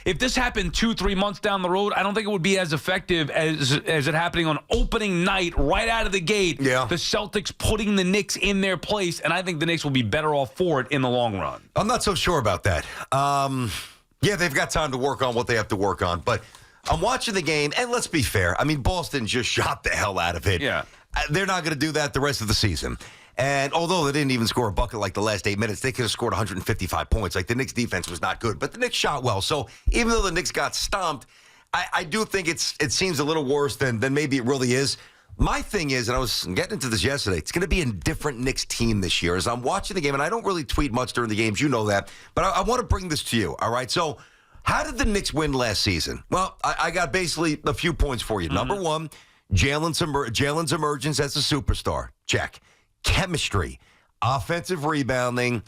if this happened 2-3 months down the road, I don't think it would be as effective as it happening on opening night right out of the gate. Yeah. The Celtics putting the Knicks in their place, and I think the Knicks will be better off for it in the long run. I'm not so sure about that. Yeah, they've got time to work on what they have to work on, but I'm watching the game, and let's be fair. I mean, Boston just shot the hell out of it. Yeah. They're not going to do that the rest of the season. And although they didn't even score a bucket like the last 8 minutes, they could have scored 155 points. Like, the Knicks' defense was not good, but the Knicks shot well. So even though the Knicks got stomped, I do think it seems a little worse than maybe it really is. My thing is, and I was getting into this yesterday, it's going to be a different Knicks team this year. As I'm watching the game, and I don't really tweet much during the games, you know that, but I want to bring this to you, all right? So how did the Knicks win last season? Well, I got basically a few points for you. Number one, Jalen's emergence as a superstar. Check. Chemistry, offensive rebounding,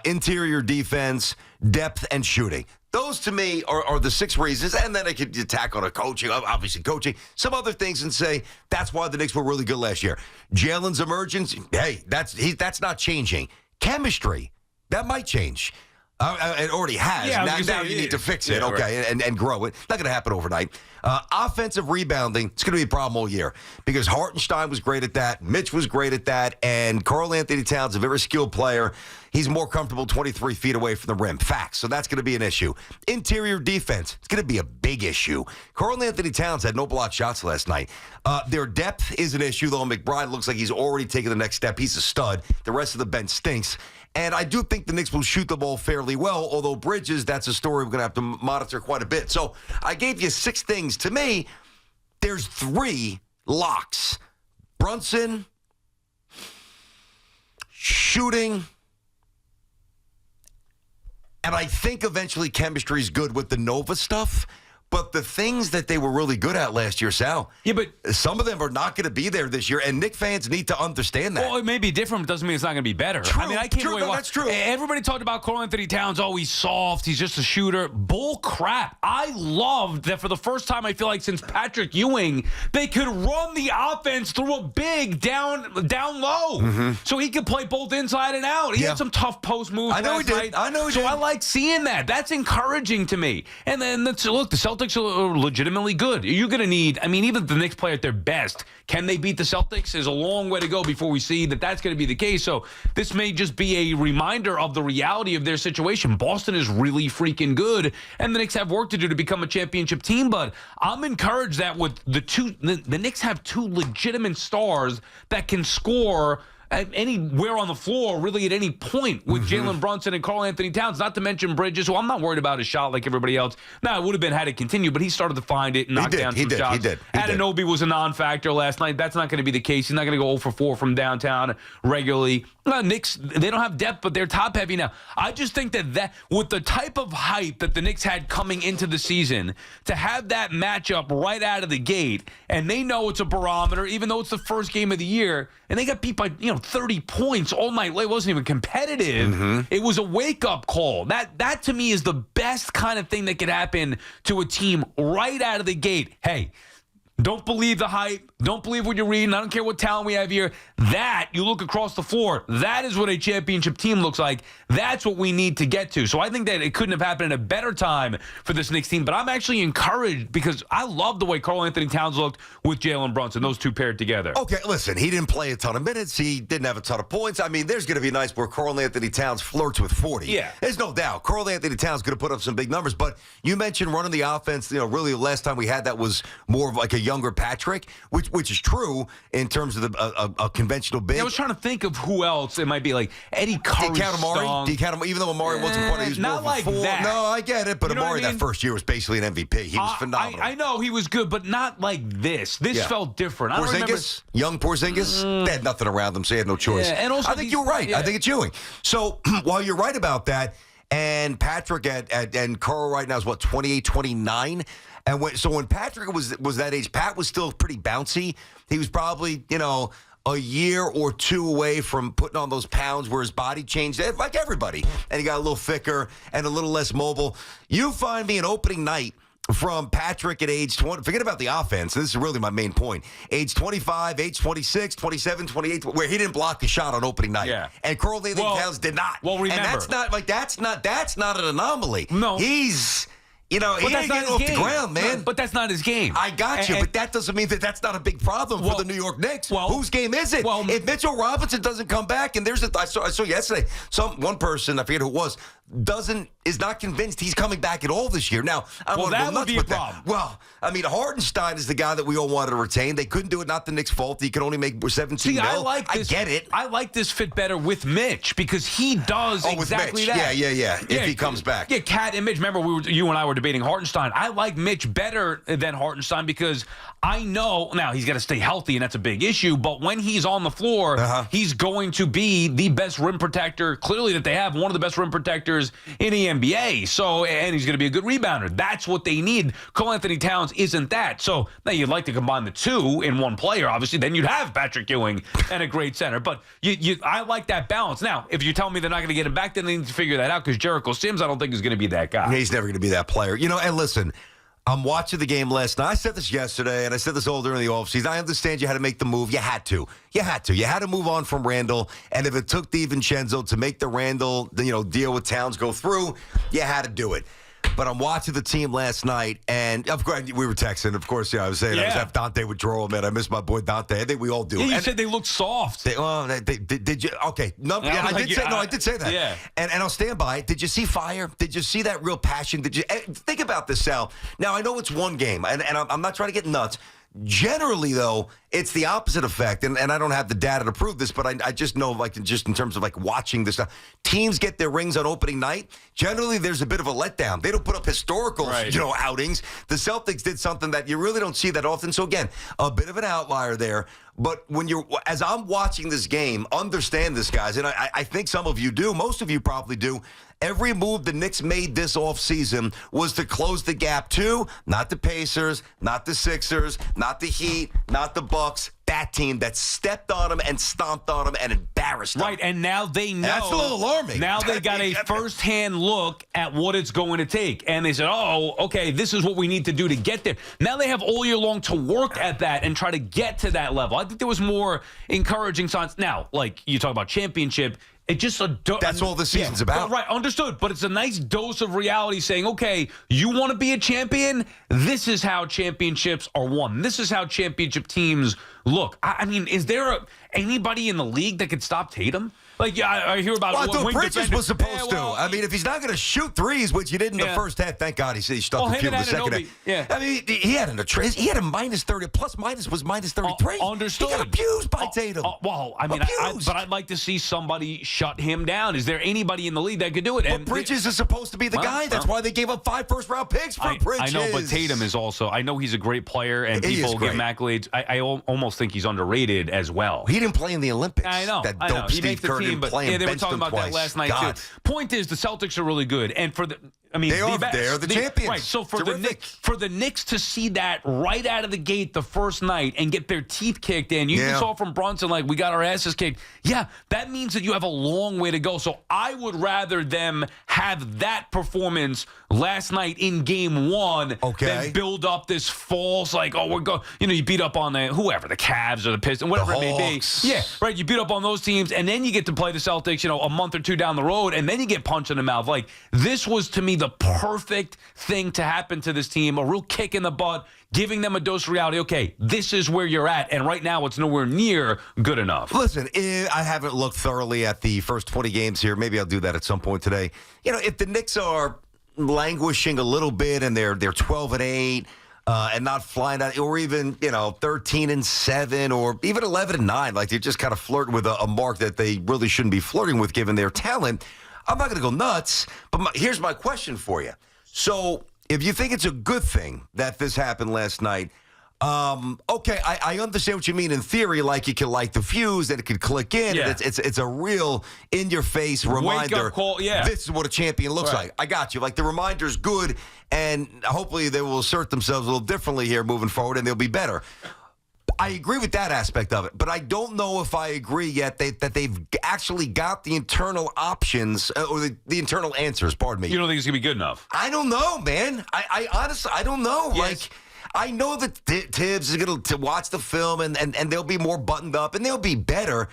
interior defense, depth, and shooting. Those, to me, are the 6 reasons. And then I could attack on obviously coaching, some other things, and say that's why the Knicks were really good last year. Jalen's emergence, hey, that's not changing. Chemistry, that might change. It already has. Yeah, now you need to fix it, yeah, okay, right. and grow it. Not going to happen overnight. Offensive rebounding, it's going to be a problem all year because Hartenstein was great at that, Mitch was great at that, and Karl Anthony Towns, a very skilled player. He's more comfortable 23 feet away from the rim. Facts. So that's going to be an issue. Interior defense, it's going to be a big issue. Karl Anthony Towns had no block shots last night. Their depth is an issue, though. McBride looks like he's already taken the next step. He's a stud. The rest of the bench stinks. And I do think the Knicks will shoot the ball fairly well, although Bridges, that's a story we're going to have to monitor quite a bit. So I gave you 6 things. To me, there's 3 locks. Brunson, shooting, and I think eventually chemistry is good with the Nova stuff. But the things that they were really good at last year, Sal, Yeah, but some of them are not going to be there this year, and Knicks fans need to understand that. well, it may be different, but doesn't mean it's not going to be better. True, I mean, I can't true, wait. no, that's true. Everybody talked about Karl Anthony Towns. Oh, he's soft. He's just a shooter. Bull crap. I loved that for the first time, I feel like since Patrick Ewing, they could run the offense through a big down low. So he could play both inside and out. He had some tough post moves. I know he did. I know he did. So I like seeing that. That's encouraging to me. And then look, the Celtics are legitimately good. You're going to need, I mean, even if the Knicks play at their best, can they beat the Celtics? There's a long way to go before we see that that's going to be the case. So this may just be a reminder of the reality of their situation. Boston is really freaking good, and the Knicks have work to do to become a championship team. But I'm encouraged that with the Knicks have 2 legitimate stars that can score anywhere on the floor, really at any point, with Jalen Brunson and Karl Anthony Towns, not to mention Bridges, who I'm not worried about his shot like everybody else. Now, it would have been had it continued, but he started to find it and knock down some shots. He did. Anunoby was a non-factor last night. That's not going to be the case. He's not going to go 0 for 4 from downtown regularly. Knicks, they don't have depth, but they're top-heavy now. I just think that with the type of hype that the Knicks had coming into the season, to have that matchup right out of the gate, and they know it's a barometer, even though it's the first game of the year, and they got beat by 30 points all night. It wasn't even competitive. It was a wake-up call. That to me is the best kind of thing that could happen to a team right out of the gate. Hey, don't believe the hype. Don't believe what you're reading. I don't care what talent we have here. That, you look across the floor, that is what a championship team looks like. That's what we need to get to. So I think that it couldn't have happened at a better time for this Knicks team. But I'm actually encouraged because I love the way Karl Anthony Towns looked with Jalen Brunson, those 2 paired together. Okay, listen, he didn't play a ton of minutes. He didn't have a ton of points. I mean, there's going to be nights where Karl Anthony Towns flirts with 40. Yeah. There's no doubt. Karl Anthony Towns going to put up some big numbers. But you mentioned running the offense. Really the last time we had that was more of like a younger Patrick, which is true in terms of a conventional big. I was trying to think of who else it might be, like Eddie Curry. Do you count Amari? Do you count him? Even though Amari wasn't quite, he was not more like of a 4. that. No, I get it. But Amari, that that first year was basically an MVP. He was phenomenal. I know he was good, but not like this. This felt different. I don't remember. Young Porzingis, they had nothing around them, so they had no choice. Yeah, and also I think you're right. Yeah. I think it's Ewing. So while you're right about that, and Patrick and Karl right now is what, 28, 29? And when Patrick was that age, Pat was still pretty bouncy. He was probably, a year or 2 away from putting on those pounds where his body changed, like everybody. And he got a little thicker and a little less mobile. You find me an opening night from Patrick at age 20. Forget about the offense. This is really my main point. Age 25, age 26, 27, 28, where he didn't block the shot on opening night. Yeah. And Karl Anthony Towns did not. Well, remember. And that's not an anomaly. No. He But ain't that's not getting off his the game. ground, man. But that's not his game. I got you, but that doesn't mean that that's not a big problem for the New York Knicks. Whose game is it? If Mitchell Robinson doesn't come back, and I saw yesterday, one person, I forget who it was, is not convinced he's coming back at all this year. Now, that would be a problem. Well, I mean, Hartenstein is the guy that we all wanted to retain. They couldn't do it, not the Knicks' fault. He could only make 17 mil. I get it. I like this fit better with Mitch because he does exactly with Mitch. that. Yeah. If he comes back. Yeah, Cat and Mitch. Remember, you and I were debating Hartenstein. I like Mitch better than Hartenstein because I know now he's got to stay healthy, and that's a big issue. But when he's on the floor, he's going to be the best rim protector, clearly, that they have, one of the best rim protectors in the NBA. So, and he's going to be a good rebounder. That's what they need. Cole Anthony Towns isn't that. So now you'd like to combine the two in one player, obviously. Then you'd have Patrick Ewing and a great center. But I like that balance. Now, if you tell me they're not going to get him back, then they need to figure that out because Jericho Sims, I don't think, is going to be that guy. He's never going to be that player. And listen, I'm watching the game last night. I said this yesterday, and I said this all during the offseason. I understand you had to make the move. You had to. You had to move on from Randall. And if it took DiVincenzo to make the Randall, deal with Towns go through, you had to do it. But I'm watching the team last night, and of course we were texting. Of course, I was saying I was have Dante withdrawal, man. I miss my boy Dante. I think we all do. Yeah, you said they looked soft. Did you? Okay, no, I did say that. Yeah, and I'll stand by it. Did you see fire? Did you see that real passion? Did you think about this, Sal? Now I know it's one game, and I'm not trying to get nuts. Generally, though, it's the opposite effect, and I don't have the data to prove this, but I just know, just in terms of watching this stuff, teams get their rings on opening night. Generally, there's a bit of a letdown. They don't put up historical, outings. The Celtics did something that you really don't see that often. So again, a bit of an outlier there. But as I'm watching this game, understand this, guys, and I think some of you do, most of you probably do. Every move the Knicks made this offseason was to close the gap to not the Pacers, not the Sixers, not the Heat, not the Bucks, that team that stepped on them and stomped on them and embarrassed them. Right, and now they know. That's a little alarming. Now they got a firsthand look at what it's going to take. And they said, okay, this is what we need to do to get there. Now they have all year long to work at that and try to get to that level. I think there was more encouraging signs. Now, you talk about championship, it just that's all the season's about. Right, understood. But it's a nice dose of reality saying, okay, you want to be a champion? This is how championships are won. This is how championship teams look. I mean, is there anybody in the league that could stop Tatum? I hear about. Well, I thought Bridges was supposed to. Well, I mean, if he's not going to shoot threes, which he did in the first half, thank God he stuck the cube in the second half. Yeah. I mean, he had a minus 30. Plus minus was minus 33. Understood. He got abused by Tatum. But I'd like to see somebody shut him down. Is there anybody in the league that could do it? But Bridges is supposed to be the guy. That's why they gave up 5 first-round picks for Bridges. I know, but Tatum is also. I know he's a great player, and people give him accolades. I almost think he's underrated as well. He didn't play in the Olympics. I know. Dope Steve Kerr didn't play him. They were talking about that last night too. Point is, the Celtics are really good, and they're the champions. Right. So for the Knicks to see that right out of the gate the first night and get their teeth kicked in, you saw from Brunson we got our asses kicked. Yeah, that means that you have a long way to go. So I would rather them have that performance last night in game one than build up this false we're going. You beat up on whoever, the Cavs or the Pistons, whatever it may be. Yeah, right. You beat up on those teams, and then you get to play the Celtics, a month or two down the road, and then you get punched in the mouth. This was to me the perfect thing to happen to this team, a real kick in the butt, giving them a dose of reality. Okay, this is where you're at, and right now it's nowhere near good enough. Listen, I haven't looked thoroughly at the first 20 games here. Maybe I'll do that at some point today. If the Knicks are languishing a little bit and they're 12-8 and not flying out, or even 13-7 or even 11-9, they're just kind of flirting with a mark that they really shouldn't be flirting with given their talent, I'm not going to go nuts, but here's my question for you. So if you think it's a good thing that this happened last night, I understand what you mean in theory, you can light the fuse and it could click in, and it's a real in-your-face reminder. Wake-up call, this is what a champion looks like. I got you. The reminder's good, and hopefully they will assert themselves a little differently here moving forward, and they'll be better. I agree with that aspect of it, but I don't know if I agree yet that they've actually got the internal options or the internal answers, pardon me. You don't think it's going to be good enough? I don't know, man. I honestly, I don't know. Yes. I know that Tibbs is going to watch the film and they'll be more buttoned up and they'll be better.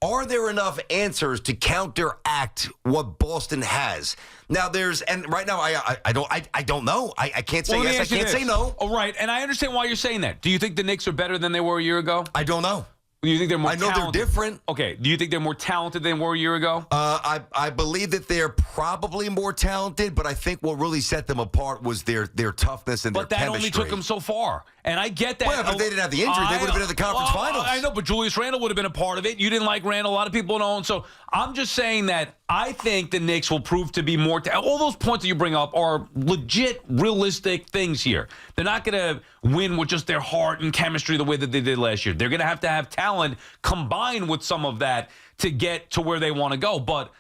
Are there enough answers to counteract what Boston has? Now and right now I don't know. I can't say yes. I can't say no. Oh, right, and I understand why you're saying that. Do you think the Knicks are better than they were a year ago? I don't know. Do you think they're more? I know talented? they're different. Okay. Do you think they're more talented than they were a year ago? I believe that they're probably more talented, but I think what really set them apart was their toughness and their chemistry. But that only took them so far, and I get that. Well, but if they didn't have the injury, they would have been in the conference finals. I know, but Julius Randle would have been a part of it. You didn't like Randle. A lot of people don't. So I'm just saying that I think the Knicks will prove to be more. All those points that you bring up are legit, realistic things here. They're not going to win with just their heart and chemistry the way that they did last year. They're going to have talent combined with some of that to get to where they want to go. But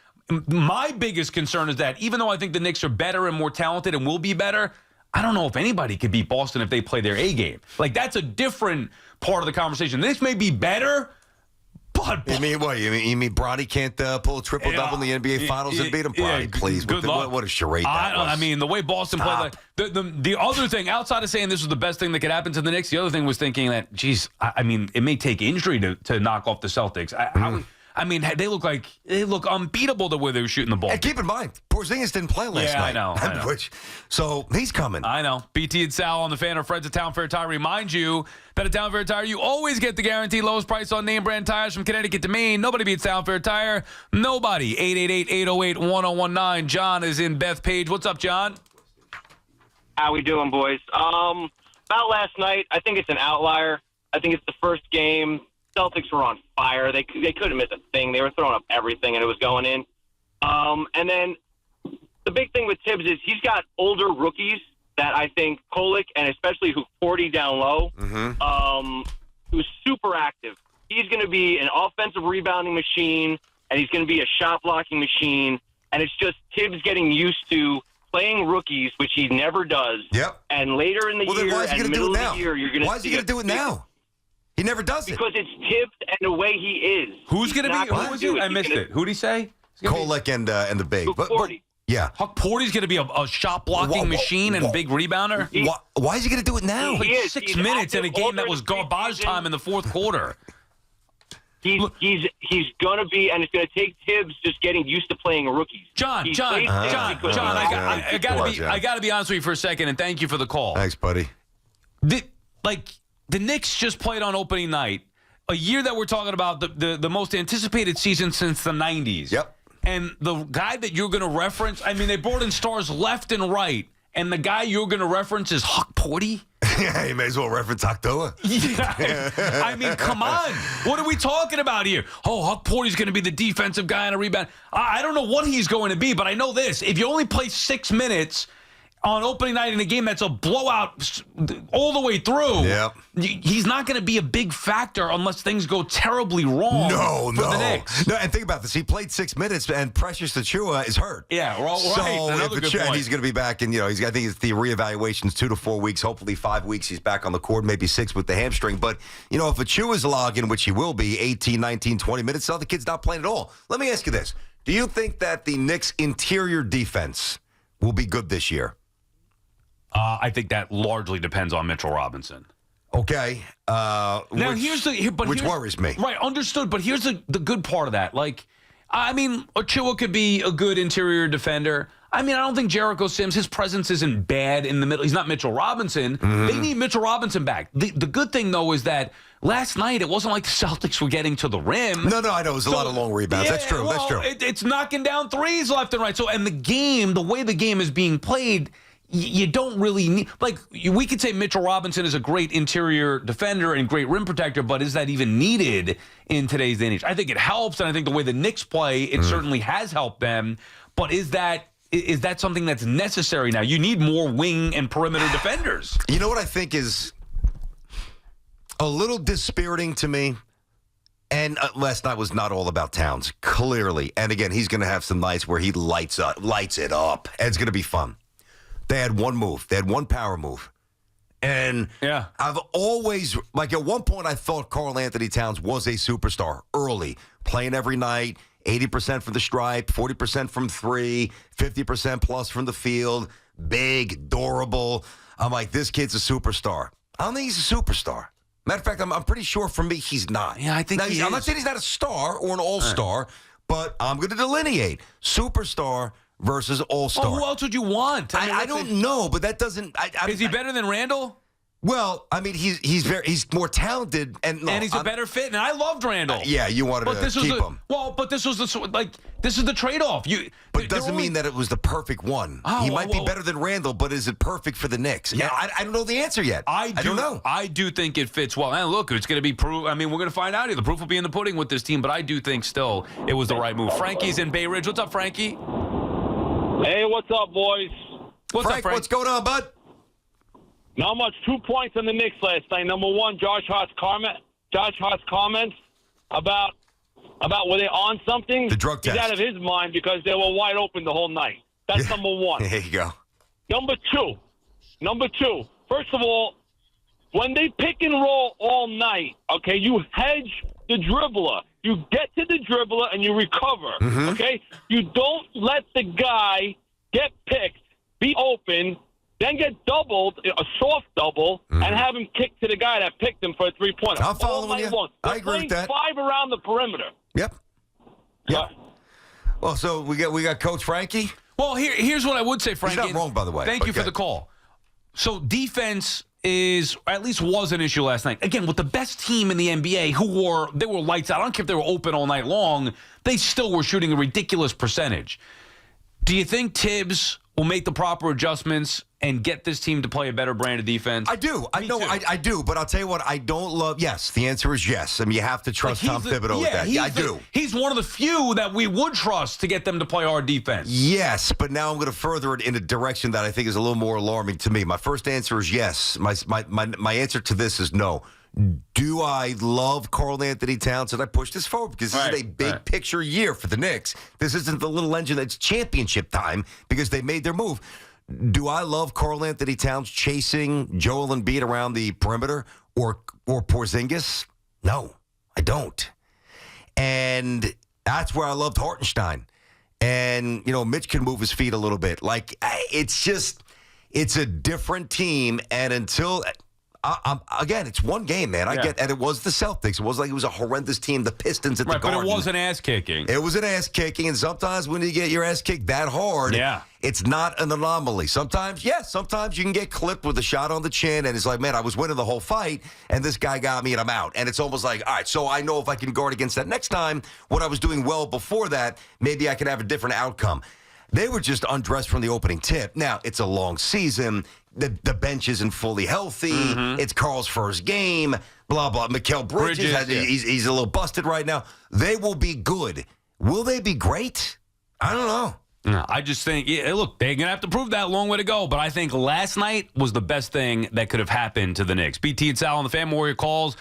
my biggest concern is that even though I think the Knicks are better and more talented and will be better, I don't know if anybody could beat Boston if they play their A game. Like, that's a different part of the conversation. This may be better, but you mean what? You mean Bronny can't pull a triple-double in the NBA Finals and beat him? Bronny, please. Good luck. What a charade that was. I mean, the way Boston played. The other thing, outside of saying this was the best thing that could happen to the Knicks, the other thing was thinking that, geez, I mean, it may take injury to knock off the Celtics. I mean, they look unbeatable the way they were shooting the ball. And keep in mind, Porzingis didn't play last night. I know. So he's coming. I know. BT and Sal on the Fan or Friends at Town Fair Tire remind you that at Town Fair Tire, you always get the guaranteed lowest price on name brand tires from Connecticut to Maine. Nobody beats Town Fair Tire. Nobody. 888-808-1019. John is in Bethpage. What's up, John? How we doing, boys? About last night, I think it's an outlier. I think it's the first game. Celtics were on fire. They couldn't miss a thing. They were throwing up everything, and it was going in. And then the big thing with Tibbs is he's got older rookies that I think Kolek and especially Forty down low, who's super active. He's going to be an offensive rebounding machine, and he's going to be a shot blocking machine. And it's just Tibbs getting used to playing rookies, which he never does. Yep. And later in the year and middle of the year, you're going to see. Why is he going to do it now? He never does it. Because it's Tibbs and the way he is. Who's going to be? Who was it? I missed it. Who did he say? Kolek and the big. But, yeah. Huck Porty's going to be a shot blocking machine and big rebounder. Why is he going to do it now? Like 6 minutes in a game that was garbage time in the fourth quarter. He's going to be, and it's going to take Tibbs just getting used to playing rookies. John, I got to be honest with you for a second, and thank you for the call. Thanks, buddy. The Knicks just played on opening night, a year that we're talking about the most anticipated season since the 90s. Yep. And the guy that you're going to reference, I mean, they brought in stars left and right, and the guy you're going to reference is Huck Porty? Yeah, you may as well reference October. Yeah, I mean, come on. What are we talking about here? Oh, Huck Porty's going to be the defensive guy on a rebound. I don't know what he's going to be, but I know this. If you only play 6 minutes on opening night in a game that's a blowout all the way through, he's not going to be a big factor unless things go terribly wrong for the Knicks. No, and think about this. He played 6 minutes, and Precious Achiuwa is hurt. Yeah, right. So Another good point. He's going to be back, and I think it's the reevaluation's 2 to 4 weeks, hopefully 5 weeks. He's back on the court, maybe 6 with the hamstring. But, if Achiuwa's logging, which he will be, 18, 19, 20 minutes, the other kid's not playing at all. Let me ask you this. Do you think that the Knicks' interior defense will be good this year? I think that largely depends on Mitchell Robinson. Okay. Which worries me. Right, understood. But here's the good part of that. Achiuwa could be a good interior defender. I don't think Jericho Sims, his presence isn't bad in the middle. He's not Mitchell Robinson. They need Mitchell Robinson back. The good thing, though, is that last night it wasn't like the Celtics were getting to the rim. No, I know. It was a lot of long rebounds. Yeah, that's true. It's knocking down threes left and right. So, and the way the game is being played, you don't really need, we could say Mitchell Robinson is a great interior defender and great rim protector, but is that even needed in today's day and age? I think it helps, and I think the way the Knicks play, it certainly has helped them, but is that something that's necessary now? You need more wing and perimeter defenders. You know what I think is a little dispiriting to me? And last night was not all about Towns, clearly. And again, he's going to have some nights where he lights it up, and it's going to be fun. They had one move. They had one power move. And I've always, at one point, I thought Karl Anthony Towns was a superstar early, playing every night, 80% from the stripe, 40% from three, 50% plus from the field, big, durable. I'm like, this kid's a superstar. I don't think he's a superstar. Matter of fact, I'm pretty sure for me he's not. Yeah, I think now, he I'm not is. saying he's not a star or an all-star, but I'm going to delineate superstar versus all-star. Well, who else would you want? I mean, I don't know, but that doesn't. Is he better than Randall? Well, I mean, he's more talented, and He's a better fit. And I loved Randall. Yeah, you wanted to keep him. Well, but this was this is the trade-off. But it doesn't mean that it was the perfect one. He might be better than Randall, but is it perfect for the Knicks? Yeah, I don't know the answer yet. I don't know. I do think it fits well. And look, it's going to be proof. I mean, we're going to find out here. The proof will be in the pudding with this team. But I do think still it was the right move. Frankie's in Bay Ridge. What's up, Frankie? Hey, what's up, boys? What's up, Frank? What's going on, bud? Not much. 2 points on the Knicks last night. Number one, Josh Hart's comments about were they on something? The drug test. He's out of his mind because they were wide open the whole night. That's number one. There you go. Number two. First of all, when they pick and roll all night, okay, you hedge the dribbler. You get to the dribbler and you recover, okay? You don't let the guy get picked, be open, then get doubled, a soft double, and have him kick to the guy that picked him for a three-pointer. I'm following you. I agree with that. 5 around the perimeter. Yep. Well, so we got Coach Frankie. Well, here's what I would say, Frankie. He's not wrong, by the way. Thank you for the call. So defense was an issue last night. Again, with the best team in the NBA, they were lights out. I don't care if they were open all night long. They still were shooting a ridiculous percentage. Do you think Tibbs will make the proper adjustments and get this team to play a better brand of defense? I do. I do. But I'll tell you what, I don't love. Yes, the answer is yes. I mean, you have to trust Tom Thibodeau with that. Yeah, I do. He's one of the few that we would trust to get them to play our defense. Yes, but now I'm going to further it in a direction that I think is a little more alarming to me. My first answer is yes. My answer to this is no. Do I love Karl Anthony Towns? And I push this forward because this is a big picture year for the Knicks. This isn't the little engine that's championship time because they made their move. Do I love Karl Anthony Towns chasing Joel Embiid around the perimeter or Porzingis? No, I don't. And that's where I loved Hartenstein. And, Mitch can move his feet a little bit. It's a different team. And until... again, it's one game, man. I get, and it was the Celtics. It was like it was a horrendous team. The Pistons at the Garden. But it was an ass kicking. It was an ass kicking, and sometimes when you get your ass kicked that hard, it's not an anomaly. Sometimes you can get clipped with a shot on the chin, and it's like, man, I was winning the whole fight, and this guy got me, and I'm out. And it's almost like, all right, so I know if I can guard against that next time, what I was doing well before that, maybe I could have a different outcome. They were just undressed from the opening tip. Now, it's a long season. The bench isn't fully healthy. It's Karl's first game. Blah, blah. Mikal Bridges he's a little busted right now. They will be good. Will they be great? I don't know. No, I just think, look, they're going to have to prove that. Long way to go. But I think last night was the best thing that could have happened to the Knicks. BT and Sal on the Fan Warrior calls.